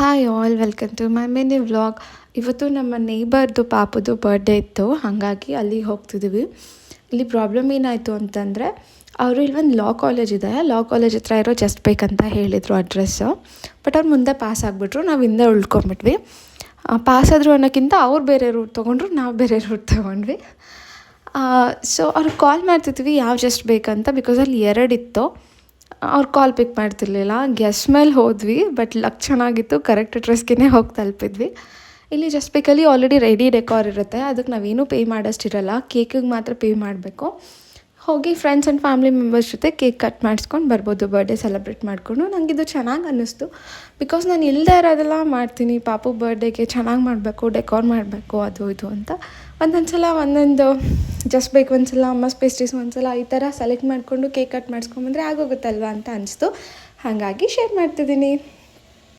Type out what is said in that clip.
Hi all welcome to my mini vlog. ಇವತ್ತು ನಮ್ಮ ನೇಬರ್ದು ಪಾಪದು birthday ಇತ್ತು, ಹಾಗಾಗಿ ಅಲ್ಲಿಗೆ ಹೋಗ್ತಿದ್ದೀವಿ. ಇಲ್ಲಿ ಪ್ರಾಬ್ಲಮ್ ಏನಾಯಿತು ಅಂತಂದರೆ, ಅವರು ಇಲ್ಲೊಂದು ಲಾ ಕಾಲೇಜ್ ಇದೆ, ಲಾ ಕಾಲೇಜ್ ಹತ್ರ ಇರೋ ಜಸ್ಟ್ ಬೇಕಂತ ಹೇಳಿದರು ಅಡ್ರೆಸ್ಸು. ಬಟ್ ಅವ್ರು ಮುಂದೆ ಪಾಸ್ ಆಗಿಬಿಟ್ರು, ನಾವು ಹಿಂದೆ ಉಳ್ಕೊಂಬಿಟ್ವಿ. ಪಾಸ್ ಆದರು ಅನ್ನೋಕ್ಕಿಂತ ಅವ್ರು ಬೇರೆ ರೂಟ್ ತೊಗೊಂಡ್ರು, ನಾವು ಬೇರೆ ರೂಟ್ ತೊಗೊಂಡ್ವಿ. ಸೊ ಅವ್ರಿಗೆ ಕಾಲ್ ಮಾಡ್ತಿದ್ವಿ ಯಾವ ಜಸ್ಟ್ ಬೇಕಂತ, ಬಿಕಾಸ್ ಅಲ್ಲಿ ಎರಡಿತ್ತು. ಅವ್ರು ಕಾಲ್ ಪಿಕ್ ಮಾಡ್ತಿರ್ಲಿಲ್ಲ. ಗೆಸ್ ಮೇಲೆ ಹೋದ್ವಿ, ಬಟ್ ಲಕ್ ಚೆನ್ನಾಗಿತ್ತು, ಕರೆಕ್ಟ್ ಅಡ್ರೆಸ್ಗೆ ಹೋಗಿ ತಲುಪಿದ್ವಿ. ಇಲ್ಲಿ ಜಸ್ಟ್ ಬೇಕಲ್ಲಿ ಆಲ್ರೆಡಿ ರೆಡಿ ಡೆಕೋರ್ ಇರುತ್ತೆ, ಅದಕ್ಕೆ ನಾವೇನೂ ಪೇ ಮಾಡೋಷ್ಟಿರಲ್ಲ, ಕೇಕಿಗೆ ಮಾತ್ರ ಪೇ ಮಾಡಬೇಕು. ಹೋಗಿ ಫ್ರೆಂಡ್ಸ್ ಆ್ಯಂಡ್ ಫ್ಯಾಮಿಲಿ ಮೆಂಬರ್ಸ್ ಜೊತೆ ಕೇಕ್ ಕಟ್ ಮಾಡಿಸ್ಕೊಂಡು ಬರ್ಬೋದು, ಬರ್ಡೇ ಸೆಲೆಬ್ರೇಟ್ ಮಾಡಿಕೊಂಡು. ನನಗಿದು ಚೆನ್ನಾಗಿ ಅನ್ನಿಸ್ತು, ಬಿಕಾಸ್ ನಾನು ಇಲ್ಲದೆ ಇರೋದೆಲ್ಲ ಮಾಡ್ತೀನಿ. ಪಾಪು ಬರ್ಡೇಗೆ ಚೆನ್ನಾಗಿ ಮಾಡಬೇಕು, ಡೆಕೋರ್ ಮಾಡಬೇಕು, ಅದು ಇದು ಅಂತ ಒಂದೊಂದು ಸಲ ಒಂದೊಂದು ಜಸ್ಟ್ ಬೇಕು, ಒಂದು ಸಲ ಅಮ್ಮಸ್ ಪೇಸ್ಟ್ರೀಸ್, ಒಂದು ಸಲ ಈ ಥರ ಸೆಲೆಕ್ಟ್ ಮಾಡಿಕೊಂಡು ಕೇಕ್ ಕಟ್ ಮಾಡಿಸ್ಕೊಂಬಂದರೆ ಆಗೋಗುತ್ತಲ್ವ ಅಂತ ಅನಿಸ್ತು. ಹಾಗಾಗಿ ಶೇರ್ ಮಾಡ್ತಿದ್ದೀನಿ.